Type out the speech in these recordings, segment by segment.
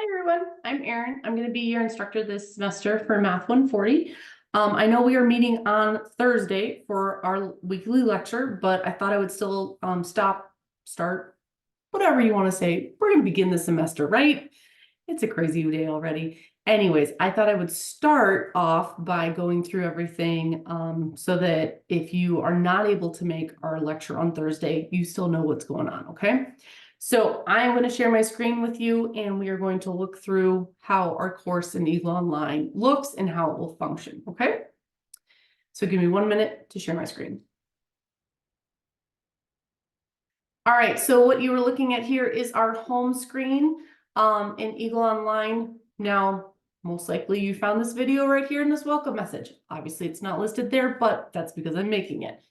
Hi everyone, I'm Erin. I'm going to be your instructor this semester for Math 140. I know we are meeting on Thursday for our weekly lecture, but I thought I would still start, whatever you want to say. We're going to begin the semester, right? It's a crazy day already. Anyways, I thought I would start off by going through everything so that if you are not able to make our lecture on Thursday, you still know what's going on, okay? So I'm going to share my screen with you and we are going to look through how our course in Eagle Online looks and how it will function, okay? So give me 1 minute to share my screen. All right, so what you were looking at here is our home screen in Eagle Online. Now, most likely you found this video right here in this welcome message. Obviously, it's not listed there, but that's because I'm making it.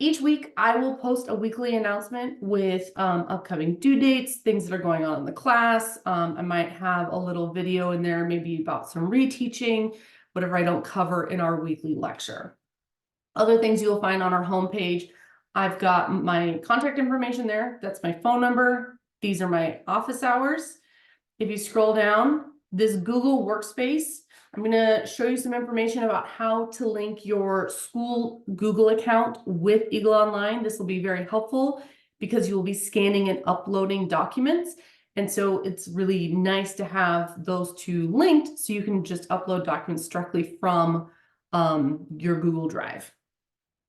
Each week, I will post a weekly announcement with upcoming due dates, things that are going on in the class. I might have a little video in there, maybe about some reteaching, whatever I don't cover in our weekly lecture. Other things you'll find on our homepage, I've got my contact information there. That's my phone number. These are my office hours. If you scroll down, this Google Workspace, I'm going to show you some information about how to link your school Google account with Eagle Online. This will be very helpful because you will be scanning and uploading documents. And so it's really nice to have those two linked so you can just upload documents directly from your Google Drive.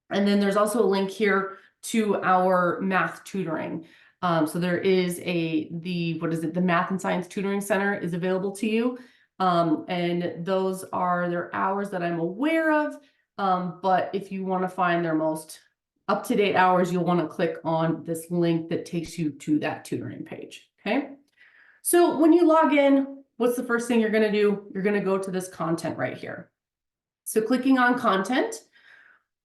And then there's also a link here to our math tutoring. So there is the Math and Science Tutoring Center is available to you. And those are their hours that I'm aware of. But if you want to find their most up-to-date hours, you'll want to click on this link that takes you to that tutoring page. Okay. So when you log in, what's the first thing you're going to do? You're going to go to this content right here. So clicking on content,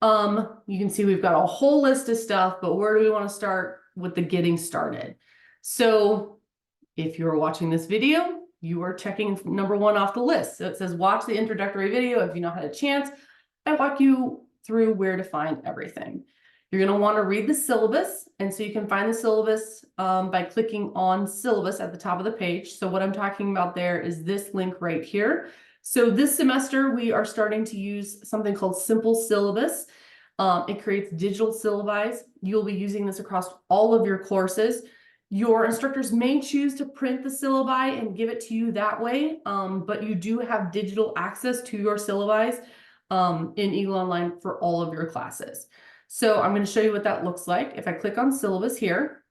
you can see we've got a whole list of stuff, but where do we want to start with the getting started? So if you're watching this video, you are checking number 1 off the list. So it says watch the introductory video if you not had a chance. I walk you through where to find everything. You're going to want to read the syllabus. And so you can find the syllabus by clicking on syllabus at the top of the page. So what I'm talking about there is this link right here. So this semester, we are starting to use something called Simple Syllabus. It creates digital syllabi. You'll be using this across all of your courses. Your instructors may choose to print the syllabi and give it to you that way, but you do have digital access to your syllabi in Eagle Online for all of your classes. So I'm going to show you what that looks like. If I click on syllabus here,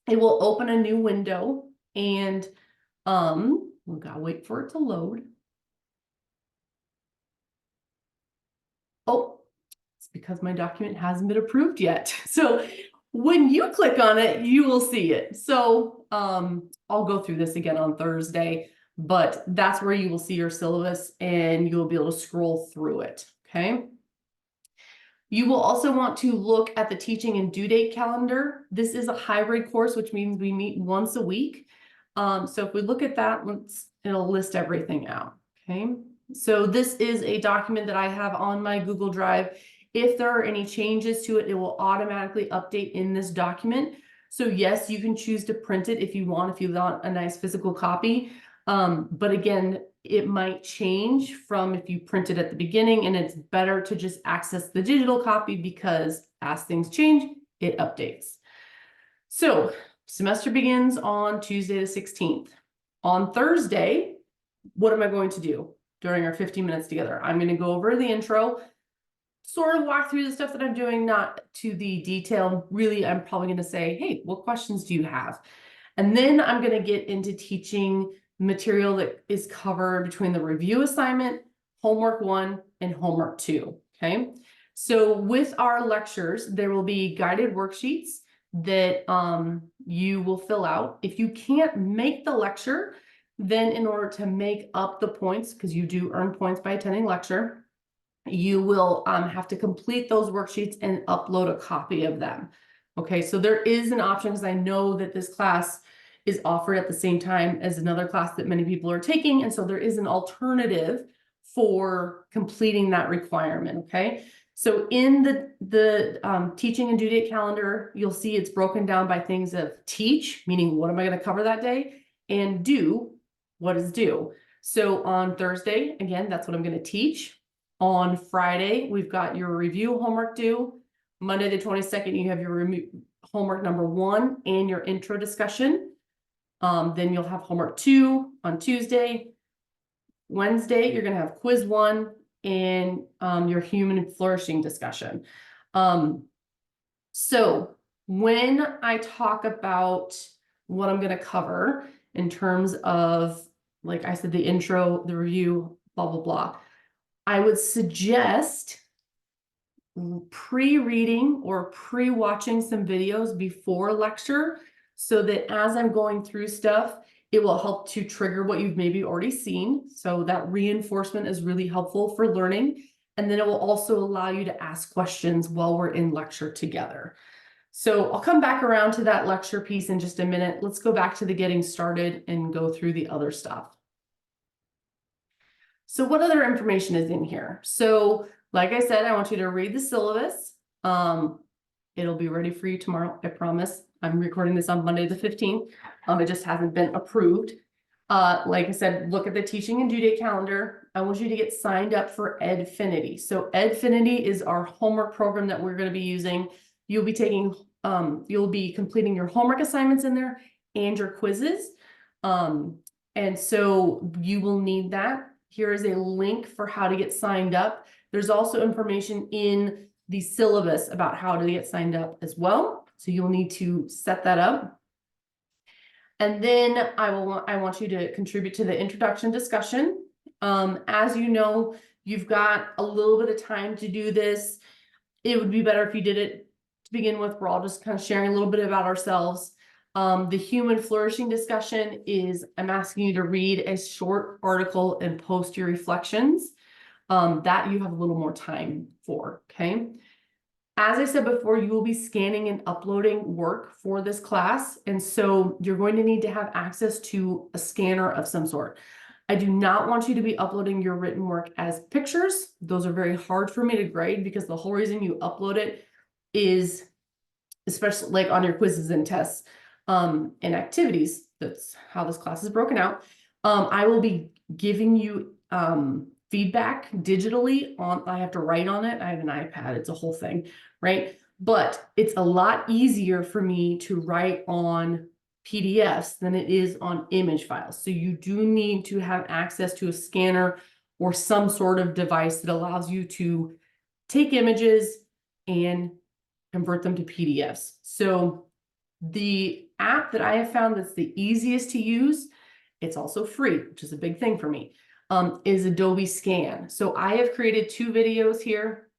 it will open a new window and we've got to wait for it to load. Oh, it's because my document hasn't been approved yet. So when you click on it, you will see it. So I'll go through this again on Thursday, but that's where you will see your syllabus and you'll be able to scroll through it, okay? You will also want to look at the teaching and due date calendar. This is a hybrid course, which means we meet once a week. So if we look at that, it'll list everything out, okay? So this is a document that I have on my Google Drive. If there are any changes to it, it will automatically update in this document. So yes, you can choose to print it if you want a nice physical copy. But again, it might change from if you print it at the beginning, and it's better to just access the digital copy because as things change, it updates. So semester begins on Tuesday the 16th. On Thursday, what am I going to do during our 15 minutes together? I'm going to go over the intro, sort of walk through the stuff that I'm doing, not to the detail. Really, I'm probably going to say, hey, what questions do you have? And then I'm going to get into teaching material that is covered between the review assignment, homework 1, and homework 2. Okay. So with our lectures, there will be guided worksheets that you will fill out. If you can't make the lecture, then in order to make up the points, because you do earn points by attending lecture, you will have to complete those worksheets and upload a copy of them. Okay, so there is an option because I know that this class is offered at the same time as another class that many people are taking. And so there is an alternative for completing that requirement. Okay, so in the teaching and due date calendar, you'll see it's broken down by things of teach, meaning what am I going to cover that day, and do what is due. So on Thursday, again, that's what I'm going to teach. On Friday, we've got your review homework due. Monday the 22nd, you have your homework number 1 and your intro discussion. Then you'll have homework 2 on Tuesday. Wednesday, you're going to have quiz 1 and your human flourishing discussion. So when I talk about what I'm going to cover in terms of, like I said, the intro, the review, blah, blah, blah, I would suggest pre-reading or pre-watching some videos before lecture so that as I'm going through stuff, it will help to trigger what you've maybe already seen. So that reinforcement is really helpful for learning. And then it will also allow you to ask questions while we're in lecture together. So I'll come back around to that lecture piece in just a minute. Let's go back to the getting started and go through the other stuff. So what other information is in here? So like I said, I want you to read the syllabus. It'll be ready for you tomorrow, I promise. I'm recording this on Monday the 15th. It just hasn't been approved. Like I said, look at the teaching and due date calendar. I want you to get signed up for Edfinity. So Edfinity is our homework program that we're going to be using. You'll be taking, you'll be completing your homework assignments in there and your quizzes. And so you will need that. Here is a link for how to get signed up. There's also information in the syllabus about how to get signed up as well. So you'll need to set that up. And then I want you to contribute to the introduction discussion. As you know, you've got a little bit of time to do this. It would be better if you did it to begin with. We're all just kind of sharing a little bit about ourselves. The human flourishing discussion is, I'm asking you to read a short article and post your reflections. That you have a little more time for, okay? As I said before, you will be scanning and uploading work for this class. And so you're going to need to have access to a scanner of some sort. I do not want you to be uploading your written work as pictures. Those are very hard for me to grade because the whole reason you upload it is, especially like on your quizzes and tests and activities, that's how this class is broken out. I will be giving you feedback digitally on, I have to write on it. I have an iPad, it's a whole thing, right? But it's a lot easier for me to write on PDFs than it is on image files. So you do need to have access to a scanner or some sort of device that allows you to take images and convert them to PDFs. So the app that I have found that's the easiest to use, it's also free, which is a big thing for me, is Adobe Scan. So I have created 2 videos here.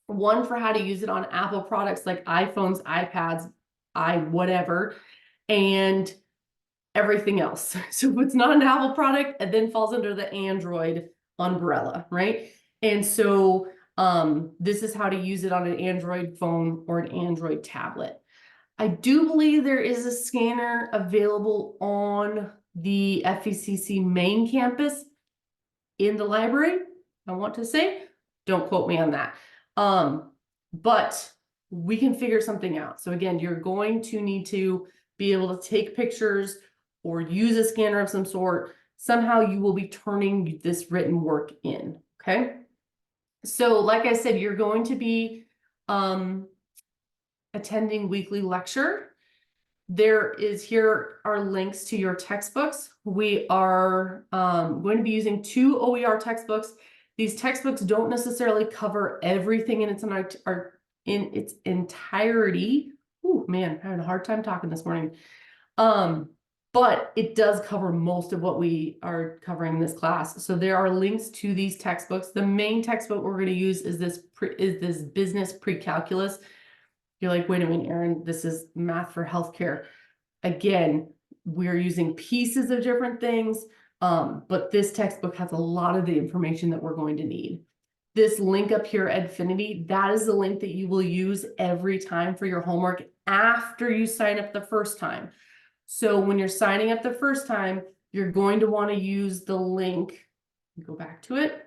One for how to use it on Apple products like iPhones, iPads, whatever, and everything else. So if it's not an Apple product, it then falls under the Android umbrella, right? And so this is how to use it on an Android phone or an Android tablet. I do believe there is a scanner available on the FECC main campus in the library, I want to say. Don't quote me on that. But we can figure something out. So again, you're going to need to be able to take pictures or use a scanner of some sort. Somehow you will be turning this written work in, okay? So like I said, you're going to be attending weekly lecture. Here are links to your textbooks. We are going to be using 2 OER textbooks. These textbooks don't necessarily cover everything in its entirety. Oh man, I'm having a hard time talking this morning. But it does cover most of what we are covering in this class. So there are links to these textbooks. The main textbook we're going to use is this business pre-calculus. You're like, wait a minute, Erin, this is math for healthcare. Again, we're using pieces of different things, but this textbook has a lot of the information that we're going to need. This link up here, Edfinity, that is the link that you will use every time for your homework after you sign up the first time. So when you're signing up the first time, you're going to want to use the link, go back to it,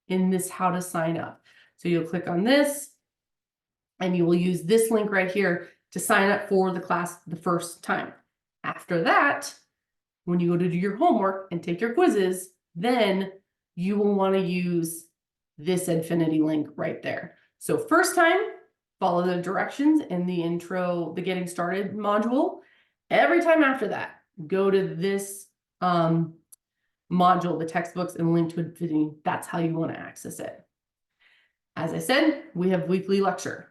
in this how to sign up. So you'll click on this, and you will use this link right here to sign up for the class the first time. After that, when you go to do your homework and take your quizzes, then you will want to use this Edfinity link right there. So first time, follow the directions in the intro, the getting started module. Every time after that, go to this module, the textbooks, and link to Edfinity. That's how you want to access it. As I said, we have weekly lecture.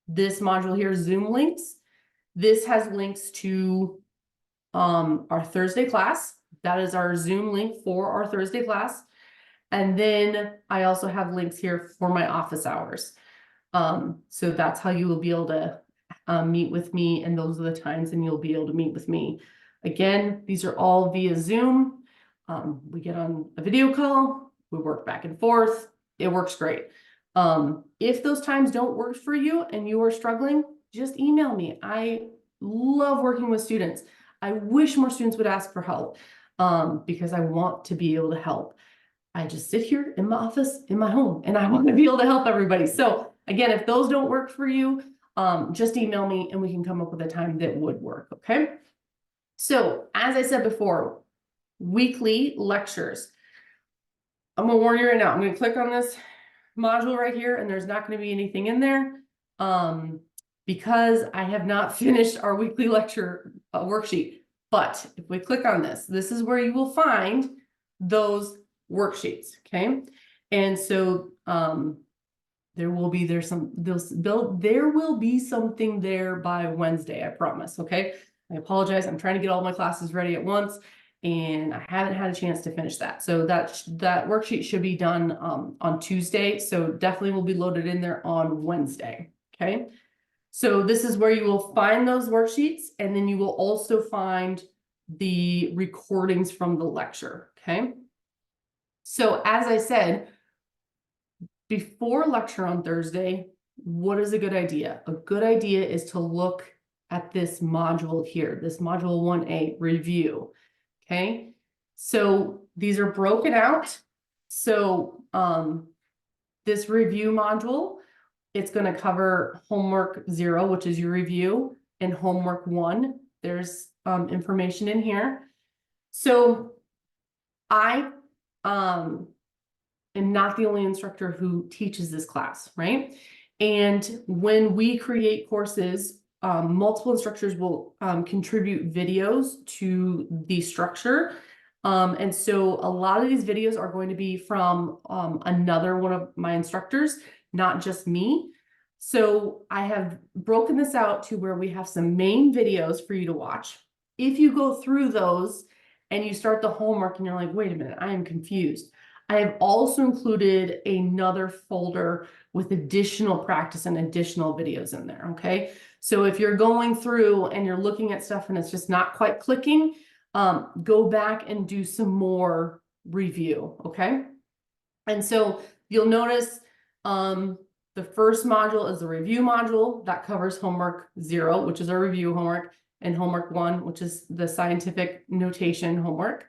This module here, Zoom links. This has links to our Thursday class. That is our Zoom link for our Thursday class. And then I also have links here for my office hours. So that's how you will be able to meet with me, and those are the times and you'll be able to meet with me. Again, these are all via Zoom. We get on a video call, we work back and forth. It works great. If those times don't work for you and you are struggling, just email me. I love working with students. I wish more students would ask for help because I want to be able to help. I just sit here in my office, in my home, and I want to be able to help everybody. So again, if those don't work for you, just email me and we can come up with a time that would work, okay? So as I said before, weekly lectures. I'm gonna warn you right now, I'm gonna click on this module right here and there's not gonna be anything in there because I have not finished our weekly lecture worksheet. But if we click on this, this is where you will find those worksheets, okay? And so there will be something there by Wednesday, I promise, okay? I apologize, I'm trying to get all my classes ready at once and I haven't had a chance to finish that. So that worksheet should be done on Tuesday, so definitely will be loaded in there on Wednesday, okay? So this is where you will find those worksheets, and then you will also find the recordings from the lecture, okay? So as I said, before lecture on Thursday, what is a good idea? A good idea is to look at this module here, this module 1A review, okay? So these are broken out. So this review module, it's going to cover homework 0, which is your review, and homework 1. There's information in here. So I am not the only instructor who teaches this class, right? And when we create courses, multiple instructors will contribute videos to the structure. And so a lot of these videos are going to be from another one of my instructors, not just me. So I have broken this out to where we have some main videos for you to watch. If you go through those and you start the homework and you're like, wait a minute, I am confused, I have also included another folder with additional practice and additional videos in there, okay? So if you're going through and you're looking at stuff and it's just not quite clicking, go back and do some more review, okay? And so you'll notice the first module is the review module that covers homework 0, which is our review homework, and homework 1, which is the scientific notation homework.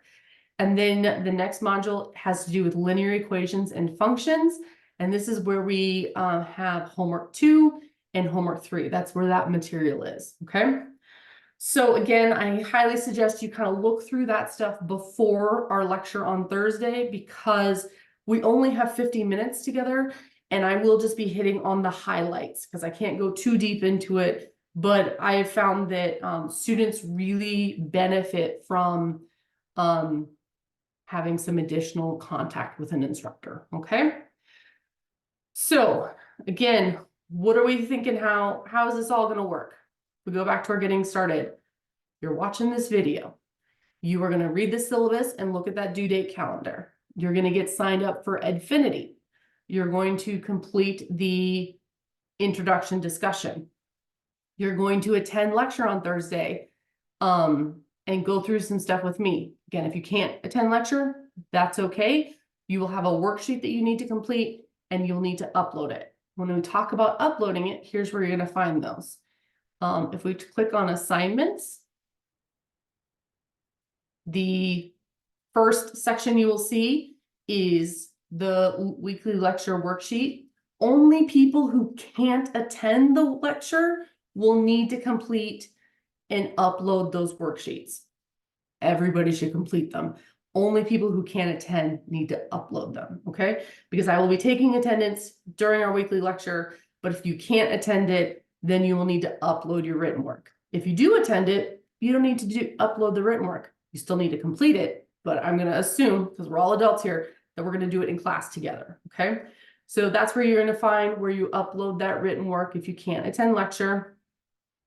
And then the next module has to do with linear equations and functions. And this is where we have homework 2 and homework 3. That's where that material is, okay? So again, I highly suggest you kind of look through that stuff before our lecture on Thursday, because we only have 50 minutes together and I will just be hitting on the highlights because I can't go too deep into it. But I have found that students really benefit from having some additional contact with an instructor, okay? So again, what are we thinking? How is this all going to work? We go back to our getting started. You're watching this video. You are going to read the syllabus and look at that due date calendar. You're going to get signed up for Edfinity. You're going to complete the introduction discussion. You're going to attend lecture on Thursday and go through some stuff with me. Again, if you can't attend lecture, that's okay. You will have a worksheet that you need to complete and you'll need to upload it. When we talk about uploading it, here's where you're going to find those. If we click on assignments, the first section you will see is the weekly lecture worksheet. Only people who can't attend the lecture will need to complete and upload those worksheets. everybody should complete them. Only people who can't attend need to upload them, okay? Because I will be taking attendance during our weekly lecture, but if you can't attend it, then you will need to upload your written work. If you do attend it, you don't need to upload the written work. You still need to complete it, but I'm gonna assume, because we're all adults here, that we're gonna do it in class together, okay? So that's where you're gonna find where you upload that written work if you can't attend lecture.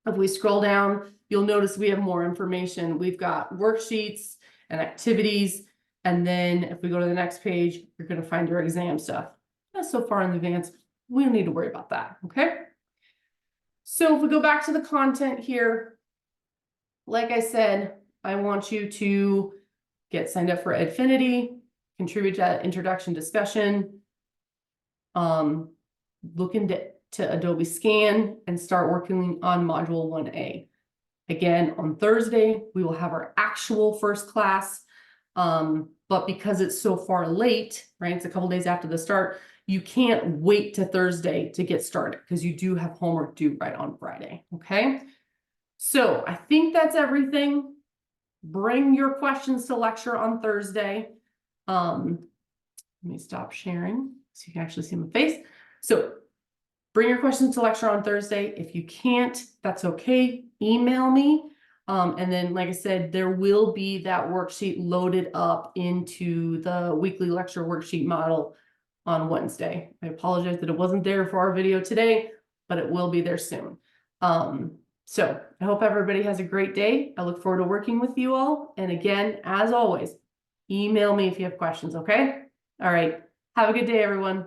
If we scroll down, you'll notice we have more information. We've got worksheets and activities. And then if we go to the next page, you're going to find your exam stuff. That's so far in advance, we don't need to worry about that, okay? So if we go back to the content here, like I said, I want you to get signed up for Edfinity, contribute to that introduction discussion, look into Adobe Scan and start working on Module 1A. Again, on Thursday, we will have our actual first class. But because it's so far late, right? It's a couple days after the start, you can't wait to Thursday to get started because you do have homework due right on Friday, okay? So I think that's everything. Bring your questions to lecture on Thursday. Let me stop sharing so you can actually see my face. So bring your questions to lecture on Thursday. If you can't, that's okay. Email me. And then, like I said, there will be that worksheet loaded up into the weekly lecture worksheet model on Wednesday. I apologize that it wasn't there for our video today, but it will be there soon. So I hope everybody has a great day. I look forward to working with you all. And again, as always, email me if you have questions, okay? All right. Have a good day, everyone.